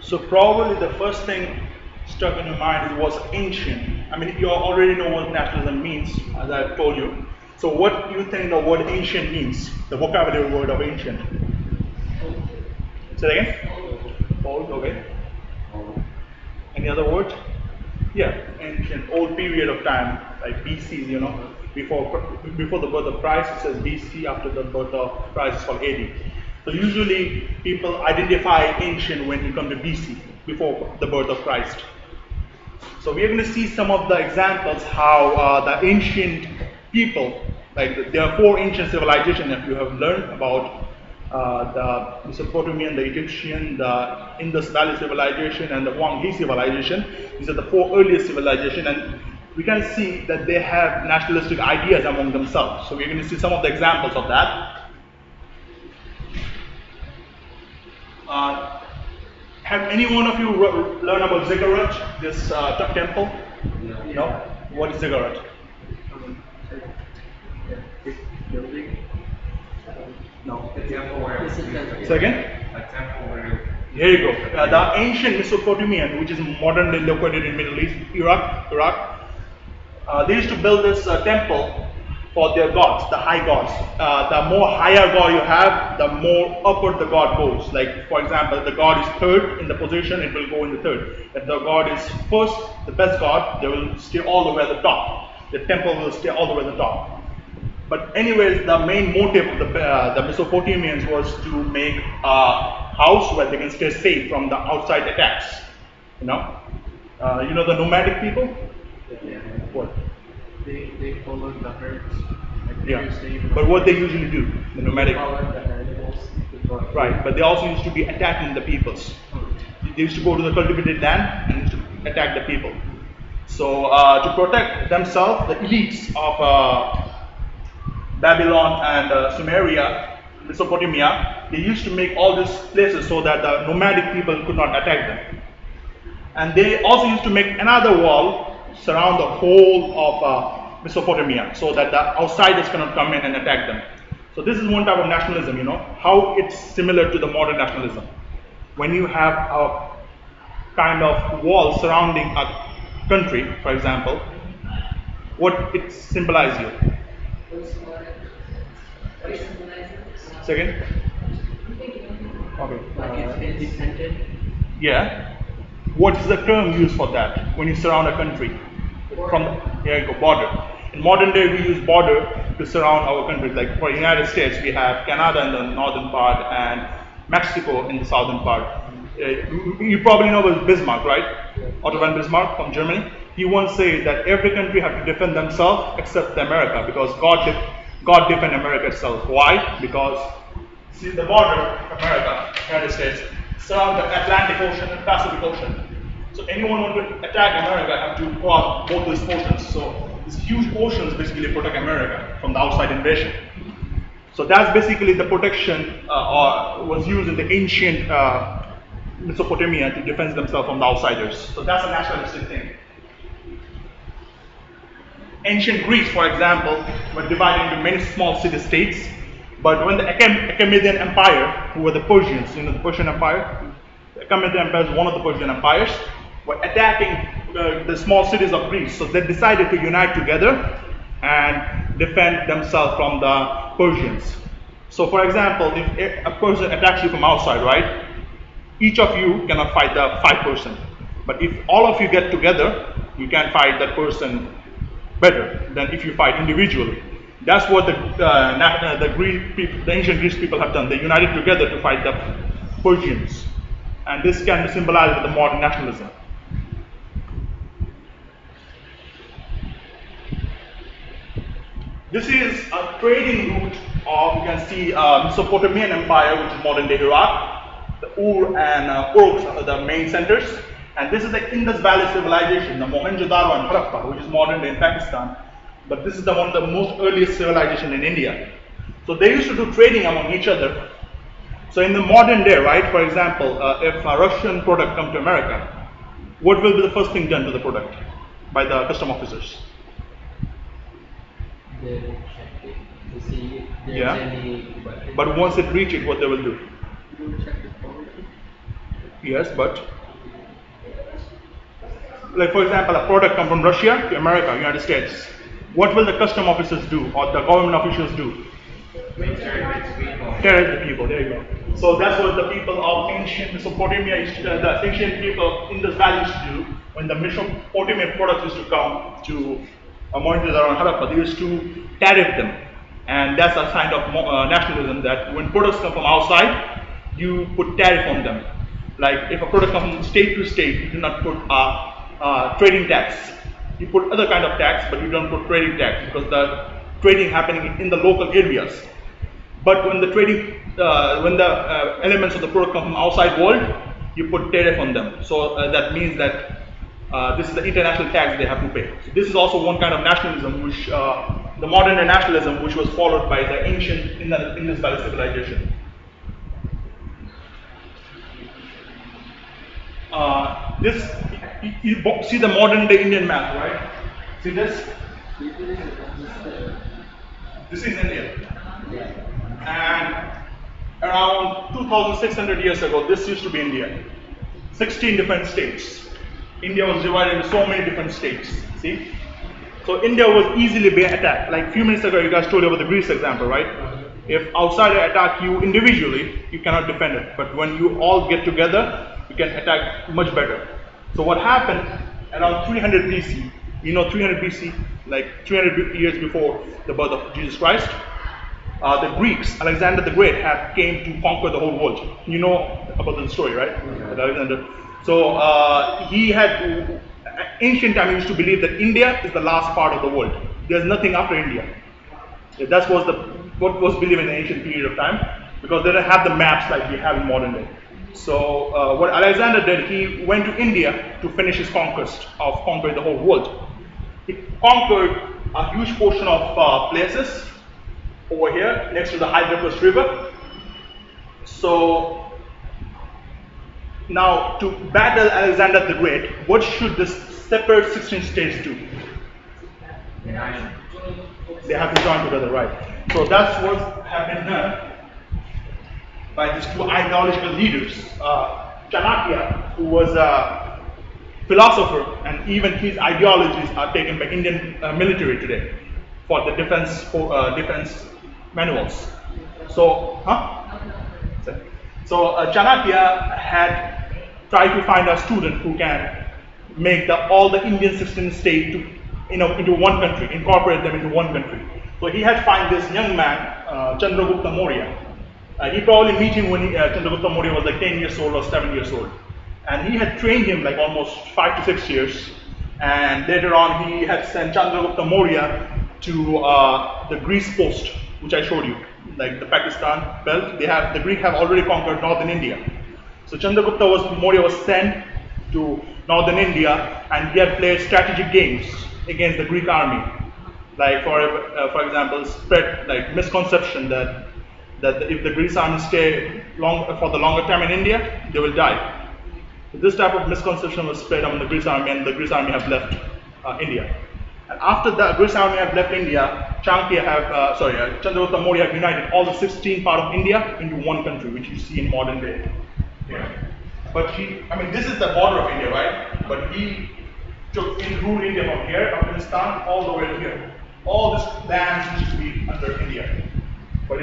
So probably the first thing stuck in your mind was ancient. I mean, you already know what nationalism means, as I've told you. So what do you think the word ancient means? The vocabulary word of ancient. Say it again? Old, okay. Any other word? Yeah, ancient, old period of time, like BC, before the birth of Christ, it says BC, after the birth of Christ is called AD. So usually people identify ancient when you come to BC, before the birth of Christ. So we are going to see some of the examples how the ancient people, like there are four ancient civilizations that you have learned about, the Mesopotamian, the Egyptian, the Indus Valley civilization, and the Huang civilization. These are the four earliest civilizations, and we can see that they have nationalistic ideas among themselves. So we're going to see some of the examples of that. Have any one of you learned about ziggurat, this temple? Yeah. No? What is ziggurat? Building. No. A temple where. Second? A temple where. Here you go. The ancient Mesopotamian, which is modernly located in Middle East, Iraq, they used to build this temple for their gods, the high gods. The more higher god you have, the more upward the god goes. Like, for example, the god is third in the position, it will go in the third. If the god is first, the best god, they will stay all the way at the top. The temple will stay all the way at the top. But anyways, the main motive of the Mesopotamians was to make a house where they can stay safe from the outside attacks. You know the nomadic people? Yeah. What? They followed the herds. Like Yeah. But what they usually do, the nomadic. They followed the animals. Right, but they also used to be attacking the peoples. They used to go to the cultivated land and used to attack the people. So to protect themselves, the elites of Babylon and Sumeria, Mesopotamia, they used to make all these places so that the nomadic people could not attack them. And they also used to make another wall surround the whole of Mesopotamia so that the outsiders cannot come in and attack them. So this is one type of nationalism, how it's similar to the modern nationalism. When you have a kind of wall surrounding a country, for example, what it symbolizes you? Second? Okay. Like it's independent. Yeah. What is the term used for that when you surround a country? Here you go, border. In modern day, we use border to surround our countries. Like for United States, we have Canada in the northern part and Mexico in the southern part. You probably know about Bismarck, right? Otto von Bismarck from Germany. He once said that every country has to defend themselves except America, because God defend America itself. Why? Because see the border of America, United States, surround the Atlantic Ocean and Pacific Ocean. So anyone who would attack America have to cross both these oceans. So these huge oceans basically protect America from the outside invasion. So that's basically the protection or was used in the ancient Mesopotamia to defend themselves from the outsiders. So that's a nationalistic thing. Ancient Greece, for example, were divided into many small city-states. But when the Achaemenid Empire, who were the Persians, the Persian Empire, the Achaemenid Empire is one of the Persian empires, were attacking the small cities of Greece. So they decided to unite together and defend themselves from the Persians. So for example, if a person attacks you from outside, right, each of you cannot fight the fight person. But if all of you get together, you can fight that person better than if you fight individually. That's what the ancient Greek people have done. They united together to fight the Persians. And this can be symbolized with the modern nationalism. This is a trading route of, you can see, Mesopotamian Empire, which is modern day Iraq. The Ur and Uruk are the main centers. And this is the Indus Valley civilization, the Mohenjo-daro and Harappa, which is modern day in Pakistan. But this is one of the most earliest civilization in India. So they used to do trading among each other. So in the modern day, right, for example, if a Russian product comes to America, what will be the first thing done to the product by the custom officers? They will check it to see if there's any. But once it reaches it, what they will do? You will check the quality. Yes, but like for example, a product come from Russia to America, United States. What will the custom officers do or the government officials do? Terrorize the people. There you go. So that's what the people of ancient Mesopotamia, the ancient people in this valley used to do when the Mesopotamian products used to come to Mohenjo-daro and Harappa. They used to tariff them, and that's a sign of nationalism. That when products come from outside, you put tariff on them. Like if a product comes from state to state, you do not put trading tax. You put other kind of tax, but you don't put trading tax because the trading happening in the local areas. But when the trading, when the elements of the product come from outside world, you put tariff on them. So that means that this is the international tax they have to pay. So this is also one kind of nationalism, which the modern nationalism, which was followed by the ancient Indus Valley civilization. This, you see the modern day Indian map, right? See this? This is India. And around 2,600 years ago, this used to be India. 16 different states. India was divided into so many different states. See? So India was easily being attacked. Like a few minutes ago, you guys told about the Greece example, right? If outsider attack you individually, you cannot defend it. But when you all get together, you can attack much better. So what happened around 300 BC, you know 300 BC, like 300 years before the birth of Jesus Christ, the Greeks, Alexander the Great, had came to conquer the whole world. You know about the story, right? Alexander. So he had, ancient time used to believe that India is the last part of the world. There's nothing after India. That was what was believed in the ancient period of time, because they didn't have the maps like we have in modern day. So what Alexander did, he went to India to finish his conquest of conquering the whole world. He conquered a huge portion of places over here next to the Hydrapus River. So now to battle Alexander the Great, what should the separate 16 states do? They have to join together, right? So that's what have been done by these two ideological leaders. Chanakya, who was a philosopher, and even his ideologies are taken by Indian military today for the defense manuals. So, Chanakya had tried to find a student who can make all the Indian 16 states into one country, incorporate them into one country. So he had found this young man, Chandragupta Maurya. He probably met him when Chandragupta Maurya was like 10 years old or 7 years old. And he had trained him like almost 5 to 6 years. And later on, he had sent Chandragupta Maurya to the Greece post, which I showed you, like the Pakistan belt. The Greeks have already conquered northern India. So Chandragupta Maurya was sent to northern India, and he had played strategic games against the Greek army. Like for example, spread like misconception that if the Greek army stay for the longer time in India, they will die. So this type of misconception was spread among the Greek army, and the Greek army have left India. And after the Greek army have left India, Chandragupta Maurya have united all the 16 part of India into one country, which you see in modern day. Yeah. But this is the border of India, right? But he ruled India from here, Afghanistan, all the way to here. All these lands used to be under India. But